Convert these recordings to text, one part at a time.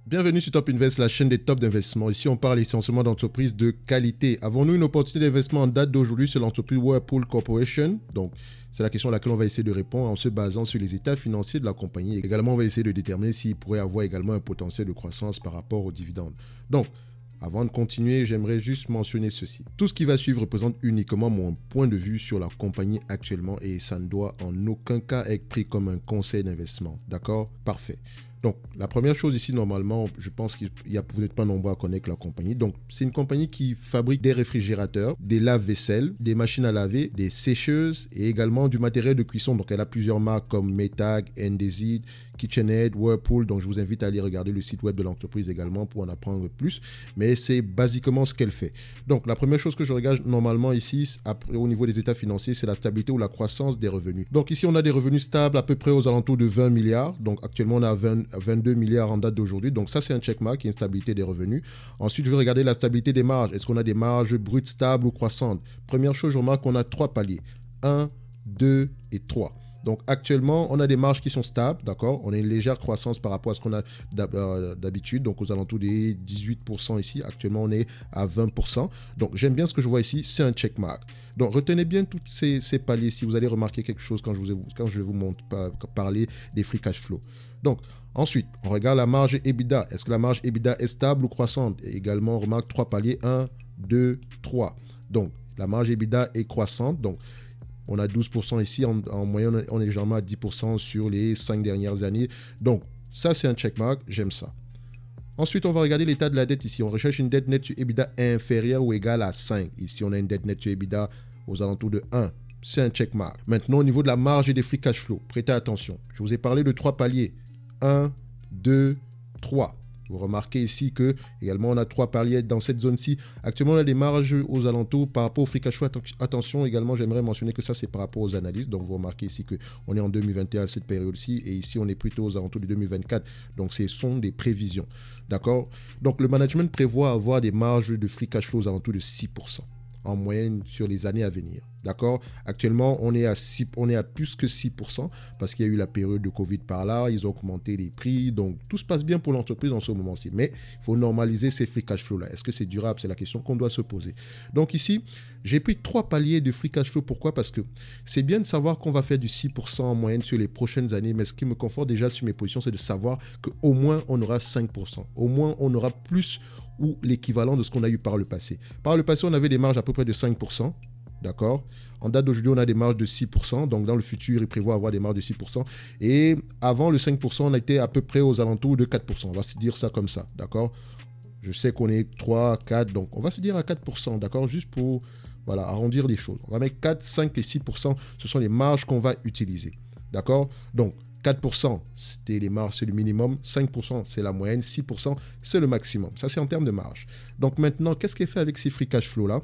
Bienvenue sur Top Invest, la chaîne des tops d'investissement. Ici, on parle essentiellement d'entreprises de qualité. Avons-nous une opportunité d'investissement en date d'aujourd'hui sur l'entreprise Whirlpool Corporation? Donc, c'est la question à laquelle on va essayer de répondre en se basant sur les états financiers de la compagnie. Également, on va essayer de déterminer s'il pourrait avoir également un potentiel de croissance par rapport aux dividendes. Donc, avant de continuer, j'aimerais juste mentionner ceci. Tout ce qui va suivre représente uniquement mon point de vue sur la compagnie actuellement et ça ne doit en aucun cas être pris comme un conseil d'investissement. D'accord? Parfait. Donc, la première chose ici, normalement, je pense que vous n'êtes pas nombreux à connaître la compagnie. Donc, c'est une compagnie qui fabrique des réfrigérateurs, des lave-vaisselle, des machines à laver, des sécheuses et également du matériel de cuisson. Donc, elle a plusieurs marques comme Maytag, Indesit, KitchenAid, Whirlpool. Donc, je vous invite à aller regarder le site web de l'entreprise également pour en apprendre plus. Mais c'est basiquement ce qu'elle fait. Donc, la première chose que je regarde normalement ici, après, au niveau des états financiers, c'est la stabilité ou la croissance des revenus. Donc, ici, on a des revenus stables à peu près aux alentours de 20 milliards. Donc, actuellement, on a 22 milliards en date d'aujourd'hui. Donc, ça, c'est un checkmark, qui est une stabilité des revenus. Ensuite, je vais regarder la stabilité des marges. Est-ce qu'on a des marges brutes stables ou croissantes? Première chose, je remarque qu'on a 3 paliers. 1, 2 et 3. Donc, actuellement, on a des marges qui sont stables, d'accord? On a une légère croissance par rapport à ce qu'on a d'habitude, donc aux alentours des 18% ici. Actuellement, on est à 20%. Donc, j'aime bien ce que je vois ici, c'est un checkmark. Donc, retenez bien tous ces paliers si vous allez remarquer quelque chose quand je vais vous parler des free cash flow. Donc, ensuite, on regarde la marge EBITDA. Est-ce que la marge EBITDA est stable ou croissante? Et également, on remarque 3 paliers, 1, 2, 3. Donc, la marge EBITDA est croissante. Donc, on a 12% ici. En moyenne, on est légèrement à 10% sur les 5 dernières années. Donc, ça, c'est un checkmark. J'aime ça. Ensuite, on va regarder l'état de la dette ici. On recherche une dette nette sur EBITDA inférieure ou égale à 5. Ici, on a une dette nette sur EBITDA aux alentours de 1. C'est un checkmark. Maintenant, au niveau de la marge et des free cash flow, prêtez attention. Je vous ai parlé de 3 paliers. 1, 2, 3. Vous remarquez ici que également on a 3 paliers dans cette zone-ci. Actuellement, on a des marges aux alentours par rapport au free cash flow. Attention, également, j'aimerais mentionner que ça, c'est par rapport aux analyses. Donc, vous remarquez ici qu'on est en 2021 à cette période-ci et ici, on est plutôt aux alentours de 2024. Donc, ce sont des prévisions. D'accord? Donc, le management prévoit avoir des marges de free cash flow aux alentours de 6% en moyenne sur les années à venir. D'accord? Actuellement, on est à plus que 6% parce qu'il y a eu la période de Covid par là, ils ont augmenté les prix, donc tout se passe bien pour l'entreprise en ce moment-ci. Mais il faut normaliser ces free cash flow-là. Est-ce que c'est durable? C'est la question qu'on doit se poser. Donc ici, j'ai pris 3 paliers de free cash flow. Pourquoi? Parce que c'est bien de savoir qu'on va faire du 6% en moyenne sur les prochaines années, mais ce qui me conforte déjà sur mes positions, c'est de savoir qu'au moins on aura 5%. Au moins on aura plus ou l'équivalent de ce qu'on a eu par le passé. Par le passé, on avait des marges à peu près de 5%. D'accord? En date d'aujourd'hui, on a des marges de 6%. Donc, dans le futur, il prévoit avoir des marges de 6%. Et avant le 5%, on était à peu près aux alentours de 4%. On va se dire ça comme ça. D'accord? Je sais qu'on est 3, 4. Donc, on va se dire à 4%. D'accord? Juste pour arrondir les choses. On va mettre 4, 5 et 6%. Ce sont les marges qu'on va utiliser. D'accord? Donc, 4%, c'était les marges, c'est le minimum. 5%, c'est la moyenne. 6%, c'est le maximum. Ça, c'est en termes de marge. Donc, maintenant, qu'est-ce qu'elle fait avec ces free cash flow-là?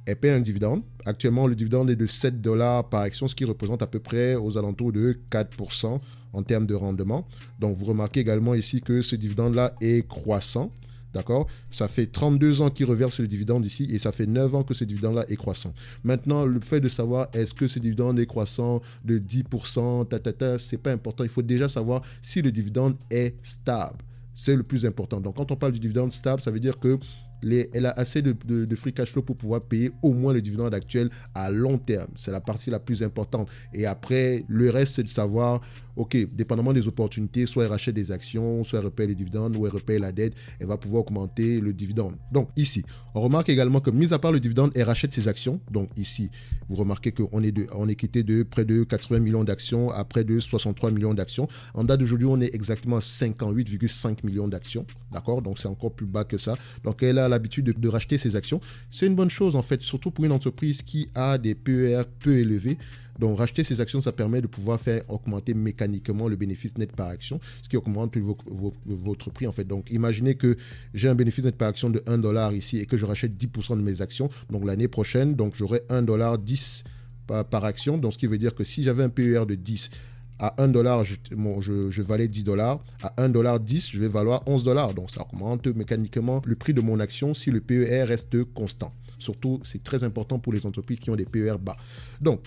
Elle paie un dividende. Actuellement, le dividende est de 7 $ par action, ce qui représente à peu près aux alentours de 4% en termes de rendement. Donc, vous remarquez également ici que ce dividende-là est croissant. D'accord? Ça fait 32 ans qu'il reverse le dividende ici et ça fait 9 ans que ce dividende-là est croissant. Maintenant, le fait de savoir est-ce que ce dividende est croissant de 10%, c'est pas important. Il faut déjà savoir si le dividende est stable. C'est le plus important. Donc, quand on parle du dividende stable, ça veut dire que elle a assez de free cash flow pour pouvoir payer au moins le dividende actuel à long terme. C'est la partie la plus importante. Et après, le reste, c'est de savoir, OK, dépendamment des opportunités, soit elle rachète des actions, soit elle repaye les dividendes, ou elle repaye la dette, elle va pouvoir augmenter le dividende. Donc ici, on remarque également que, mis à part le dividende, elle rachète ses actions. Donc ici, vous remarquez qu'on est quitté de près de 80 millions d'actions à près de 63 millions d'actions. En date d'aujourd'hui, on est exactement à 58,5 millions d'actions. D'accord? Donc c'est encore plus bas que ça. Donc elle a l'habitude de racheter ses actions. C'est une bonne chose en fait, surtout pour une entreprise qui a des PER peu élevés. Donc, racheter ces actions, ça permet de pouvoir faire augmenter mécaniquement le bénéfice net par action, ce qui augmente votre prix en fait. Donc, imaginez que j'ai un bénéfice net par action de 1 $ ici et que je rachète 10% de mes actions. Donc, l'année prochaine, j'aurai 1,10 $ par action. Donc, ce qui veut dire que si j'avais un PER de 10, à 1 $, je valais 10 $. À 1 $, je vais valoir 11 $. Donc, ça augmente mécaniquement le prix de mon action si le PER reste constant. Surtout, c'est très important pour les entreprises qui ont des PER bas. Donc,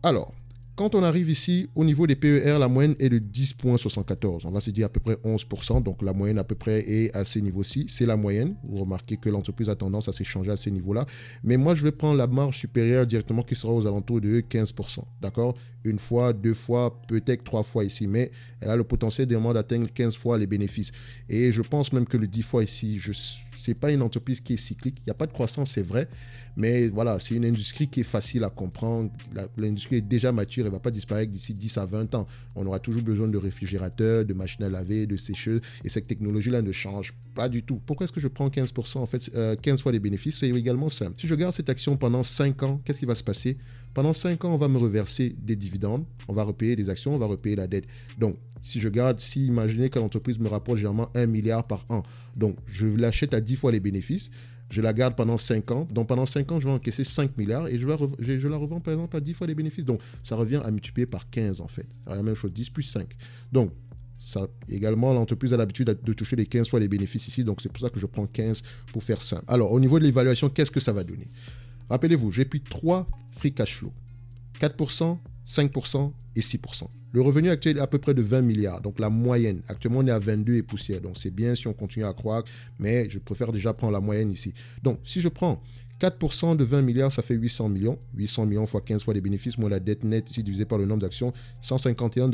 alors, quand on arrive ici, au niveau des PER, la moyenne est de 10,74. On va se dire à peu près 11%. Donc, la moyenne à peu près est à ces niveaux-ci. C'est la moyenne. Vous remarquez que l'entreprise a tendance à s'échanger à ces niveaux-là. Mais moi, je vais prendre la marge supérieure directement qui sera aux alentours de 15%. D'accord? Une fois, deux fois, peut-être trois fois ici. Mais elle a le potentiel d'également d'atteindre 15 fois les bénéfices. Et je pense même que le 10 fois ici, ce n'est pas une entreprise qui est cyclique. Il n'y a pas de croissance, c'est vrai. Mais voilà, c'est une industrie qui est facile à comprendre. L'industrie est déjà mature, elle ne va pas disparaître d'ici 10 à 20 ans. On aura toujours besoin de réfrigérateurs, de machines à laver, de sécheuses. Et cette technologie-là ne change pas du tout. Pourquoi est-ce que je prends 15%? En fait, 15 fois les bénéfices, c'est également simple. Si je garde cette action pendant 5 ans, qu'est-ce qui va se passer? Pendant 5 ans, on va me reverser des dividendes, on va repayer des actions, on va repayer la dette. Donc, si imaginez que l'entreprise me rapporte généralement 1 milliard par an, donc je l'achète à 10 fois les bénéfices, je la garde pendant 5 ans, donc pendant 5 ans, je vais encaisser 5 milliards et je la revends par exemple à 10 fois les bénéfices. Donc, ça revient à multiplier par 15 en fait. C'est la même chose, 10 plus 5. Donc, ça, également, l'entreprise a l'habitude de toucher les 15 fois les bénéfices ici, donc c'est pour ça que je prends 15 pour faire simple. Alors, au niveau de l'évaluation, qu'est-ce que ça va donner? Rappelez-vous, j'ai pris 3 free cash flow. 4%, 5% et 6%. Le revenu actuel est à peu près de 20 milliards, donc la moyenne. Actuellement, on est à 22 et poussière, donc c'est bien si on continue à croître, mais je préfère déjà prendre la moyenne ici. Donc, si je prends 4% de 20 milliards, ça fait 800 millions. 800 millions fois 15 fois les bénéfices, moins la dette nette ici divisée par le nombre d'actions, $151.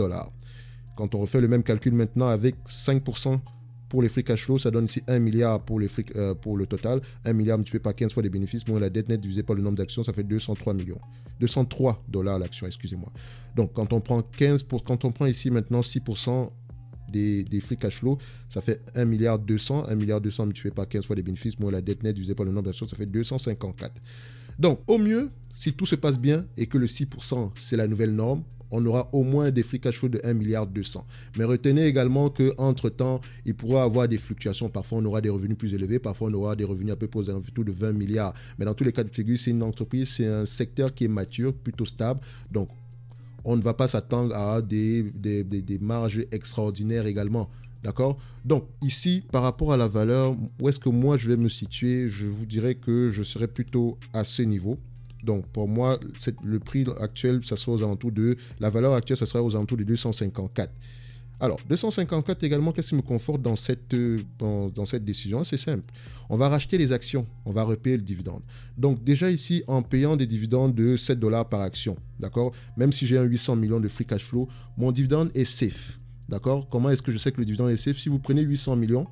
Quand on refait le même calcul maintenant avec 5% pour les free cash flow, ça donne ici 1 milliard pour le total. 1 milliard multiplié par 15 fois les bénéfices, moins la dette nette divisée par le nombre d'actions, ça fait 203 millions. $203 l'action, excusez-moi. Donc, quand on prend ici maintenant 6% des free cash flow, ça fait 1 milliard 200. 1 milliard 200 multiplié par 15 fois les bénéfices, moins la dette nette divisée par le nombre d'actions, ça fait 254. Donc, au mieux, si tout se passe bien et que le 6%, c'est la nouvelle norme, on aura au moins des free cash flow de 1 milliard 200. Mais retenez également qu'entre-temps, il pourra avoir des fluctuations. Parfois, on aura des revenus plus élevés. Parfois, on aura des revenus à peu près aux alentours de 20 milliards. Mais dans tous les cas de figure, c'est une entreprise, c'est un secteur qui est mature, plutôt stable. Donc, on ne va pas s'attendre à des marges extraordinaires également. D'accord? Donc, ici, par rapport à la valeur, où est-ce que moi, je vais me situer? Je vous dirais que je serai plutôt à ce niveau. Donc, pour moi, le prix actuel, ça sera aux alentours de... La valeur actuelle, ça sera aux alentours de 254. Alors, 254 également, qu'est-ce qui me conforte dans cette décision? C'est simple. On va racheter les actions, on va repayer le dividende. Donc, déjà ici, en payant des dividendes de $7 par action, d'accord? Même si j'ai un 800 millions de free cash flow, mon dividende est safe, d'accord? Comment est-ce que je sais que le dividende est safe? Si vous prenez 800 millions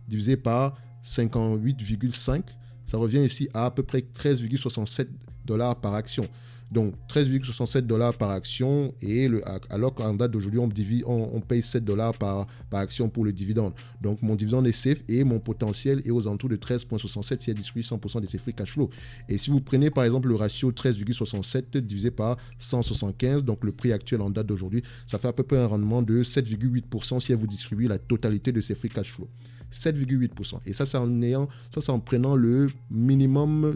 divisé par 58,5, ça revient ici à peu près 13,67 $ par action. Donc 13,67 $ par action, et alors qu'en date d'aujourd'hui, on paye 7 $ par action pour le dividende. Donc mon dividende est safe et mon potentiel est aux alentours de 13,67 si elle distribue 100% de ses free cash flow. Et si vous prenez par exemple le ratio 13,67 divisé par 175, donc le prix actuel en date d'aujourd'hui, ça fait à peu près un rendement de 7,8% si elle vous distribue la totalité de ses free cash flow. 7,8%. Et ça, c'est en prenant le minimum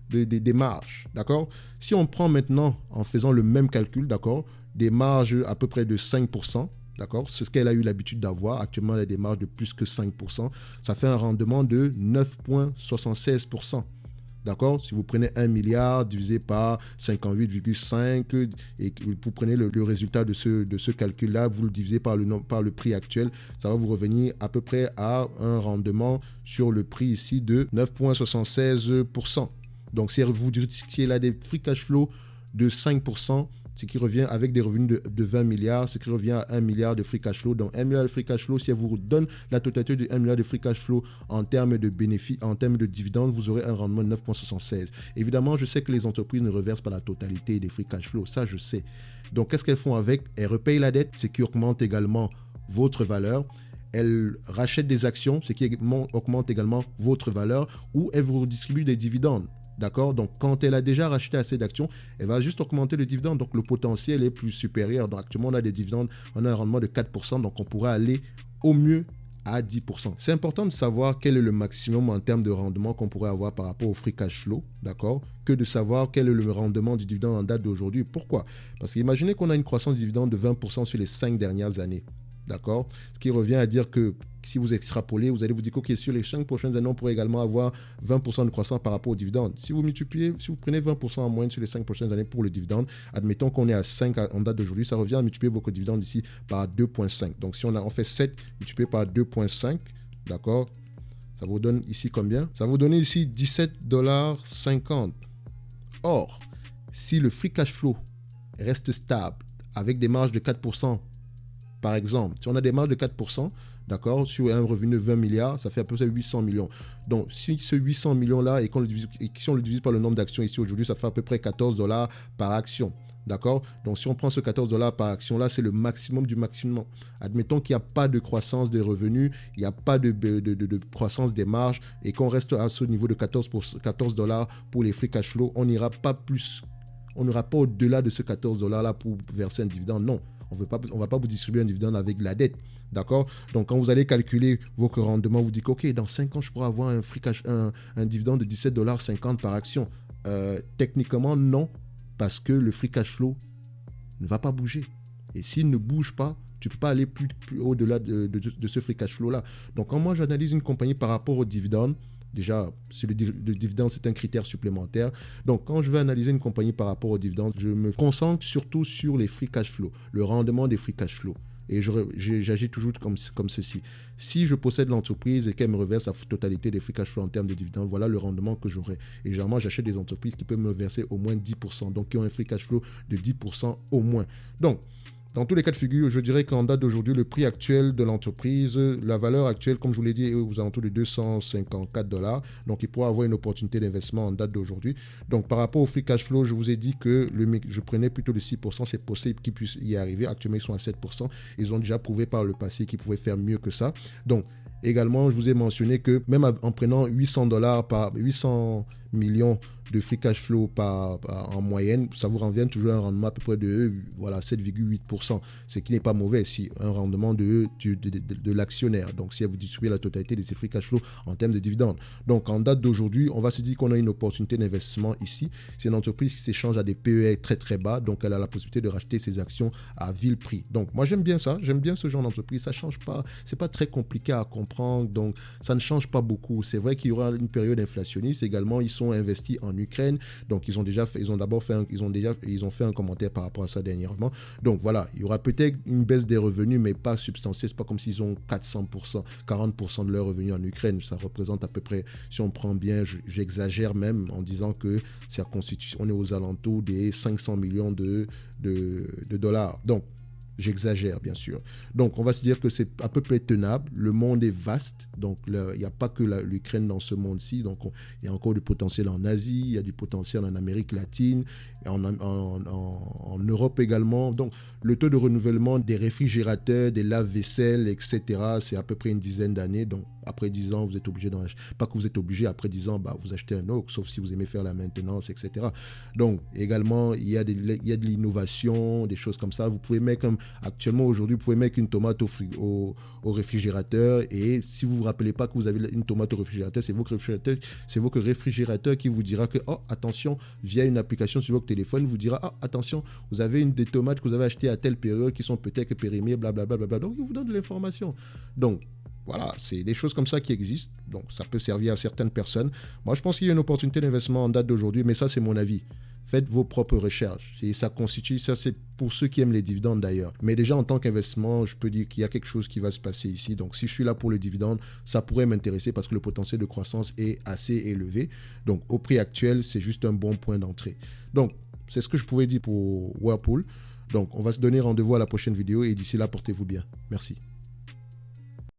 des marges, d'accord? Si on prend maintenant, en faisant le même calcul, d'accord, des marges à peu près de 5%, d'accord, c'est ce qu'elle a eu l'habitude d'avoir. Actuellement, elle a des marges de plus que 5%. Ça fait un rendement de 9,76%. D'accord? Si vous prenez 1 milliard divisé par 58,5 et que vous prenez le résultat de ce calcul-là, vous le divisez par le prix actuel, ça va vous revenir à peu près à un rendement sur le prix ici de 9,76%. Donc, si vous risquez là des free cash flow de 5%, ce qui revient avec des revenus de 20 milliards, ce qui revient à 1 milliard de free cash flow. Donc, 1 milliard de free cash flow, si elle vous donne la totalité de 1 milliard de free cash flow en termes de bénéfices, en termes de dividendes, vous aurez un rendement de 9,76. Évidemment, je sais que les entreprises ne reversent pas la totalité des free cash flow. Ça, je sais. Donc, qu'est-ce qu'elles font avec? Elles repayent la dette, ce qui augmente également votre valeur. Elles rachètent des actions, ce qui augmente également votre valeur, ou elles vous redistribuent des dividendes. D'accord? Donc, quand elle a déjà racheté assez d'actions, elle va juste augmenter le dividende. Donc, le potentiel est plus supérieur. Donc, actuellement, on a des dividendes, on a un rendement de 4%. Donc, on pourrait aller au mieux à 10%. C'est important de savoir quel est le maximum en termes de rendement qu'on pourrait avoir par rapport au free cash flow, d'accord? Que de savoir quel est le rendement du dividende en date d'aujourd'hui. Pourquoi? Parce qu'imaginez qu'on a une croissance du dividende de 20% sur les 5 dernières années. D'accord? Ce qui revient à dire que si vous extrapolez, vous allez vous dire que sur les 5 prochaines années, on pourrait également avoir 20% de croissance par rapport au dividende. Si vous multipliez, si vous prenez 20% en moyenne sur les 5 prochaines années pour le dividende, admettons qu'on est à 5 en date d'aujourd'hui, ça revient à multiplier votre dividende ici par 2,5. Donc si on fait 7 multiplié par 2,5, d'accord? Ça vous donne ici combien? Ça vous donne ici 17,50 $. Or, si le free cash flow reste stable avec des marges de 4%, par exemple, si on a des marges de 4%, d'accord, sur un revenu de 20 milliards, ça fait à peu près 800 millions. Donc, si ce 800 millions-là, et si on le divise par le nombre d'actions ici aujourd'hui, ça fait à peu près 14 $ par action. D'accord? Donc, si on prend ce 14 $ par action-là, c'est le maximum du maximum. Admettons qu'il n'y a pas de croissance des revenus, il n'y a pas de croissance des marges, et qu'on reste à ce niveau de 14 $ pour les free cash flow, on n'ira pas plus, on n'ira pas au-delà de ce 14 $ pour verser un dividende. Non. On ne va pas vous distribuer un dividende avec la dette. D'accord? Donc, quand vous allez calculer vos rendements, vous dites OK, dans 5 ans, je pourrais avoir un dividende de 17,50 $ par action. Techniquement, non, parce que le free cash flow ne va pas bouger. Et s'il ne bouge pas, tu ne peux pas aller plus au-delà de ce free cash flow-là. Donc, quand moi, j'analyse une compagnie par rapport au dividende, déjà, le dividende, c'est un critère supplémentaire. Donc, quand je vais analyser une compagnie par rapport au dividende, je me concentre surtout sur les free cash flow, le rendement des free cash flow. Et j'agis toujours comme ceci. Si je possède l'entreprise et qu'elle me reverse la totalité des free cash flow en termes de dividendes, voilà le rendement que j'aurai. Et généralement, j'achète des entreprises qui peuvent me verser au moins 10%, donc qui ont un free cash flow de 10% au moins. Donc, dans tous les cas de figure, je dirais qu'en date d'aujourd'hui, le prix actuel de l'entreprise, la valeur actuelle, comme je vous l'ai dit, est aux alentours de 254 $. Donc, il pourra avoir une opportunité d'investissement en date d'aujourd'hui. Donc, par rapport au free cash flow, je vous ai dit que je prenais plutôt le 6%. C'est possible qu'ils puissent y arriver. Actuellement, ils sont à 7%. Ils ont déjà prouvé par le passé qu'ils pouvaient faire mieux que ça. Donc, également, je vous ai mentionné que même en prenant 800 millions de free cash flow en moyenne, ça vous revient toujours à un rendement à peu près de 7,8%, ce qui n'est pas mauvais, si un rendement de l'actionnaire. Donc, si vous distribuez la totalité de ces free cash flow en termes de dividendes. Donc, en date d'aujourd'hui, on va se dire qu'on a une opportunité d'investissement ici. C'est une entreprise qui s'échange à des PER très très bas, donc elle a la possibilité de racheter ses actions à vil prix. Donc, moi, j'aime bien ça, j'aime bien ce genre d'entreprise. Ça ne change pas, c'est pas très compliqué à comprendre, donc ça ne change pas beaucoup. C'est vrai qu'il y aura une période inflationniste. Également, ils sont investis en Ukraine, donc ils ont fait un commentaire par rapport à ça dernièrement. Donc voilà, il y aura peut-être une baisse des revenus, mais pas substantielle. C'est pas comme s'ils ont 400%, 40% de leurs revenus en Ukraine. Ça représente à peu près, si on prend bien, j'exagère même en disant que on est aux alentours des 500 millions de dollars. Donc, j'exagère, bien sûr. Donc, on va se dire que c'est à peu près tenable. Le monde est vaste. Donc, il n'y a pas que l'Ukraine dans ce monde-ci. Donc, il y a encore du potentiel en Asie, il y a du potentiel en Amérique latine, en Europe également. Donc, le taux de renouvellement des réfrigérateurs, des lave-vaisselle, etc., c'est à peu près une dizaine d'années. Donc, après 10 ans, vous êtes obligé d'en acheter. Pas que vous êtes obligé, après 10 ans, vous achetez un autre, sauf si vous aimez faire la maintenance, etc. Donc, également, il y a de l'innovation, des choses comme ça. Vous pouvez mettre, actuellement, aujourd'hui, vous pouvez mettre une tomate au réfrigérateur, et si vous ne vous rappelez pas que vous avez une tomate au réfrigérateur, c'est votre réfrigérateur qui vous dira que, oh, attention, via une application sur votre téléphone, vous dira, oh, attention, vous avez des tomates que vous avez achetées à telle période qui sont peut-être périmées, blablabla. Donc, il vous donne de l'information. Donc, voilà, c'est des choses comme ça qui existent. Donc, ça peut servir à certaines personnes. Moi, je pense qu'il y a une opportunité d'investissement en date d'aujourd'hui, mais ça, c'est mon avis. Faites vos propres recherches. Et ça c'est pour ceux qui aiment les dividendes d'ailleurs. Mais déjà, en tant qu'investissement, je peux dire qu'il y a quelque chose qui va se passer ici. Donc, si je suis là pour le dividende, ça pourrait m'intéresser parce que le potentiel de croissance est assez élevé. Donc, au prix actuel, c'est juste un bon point d'entrée. Donc, c'est ce que je pouvais dire pour Whirlpool. Donc, on va se donner rendez-vous à la prochaine vidéo et d'ici là, portez-vous bien. Merci.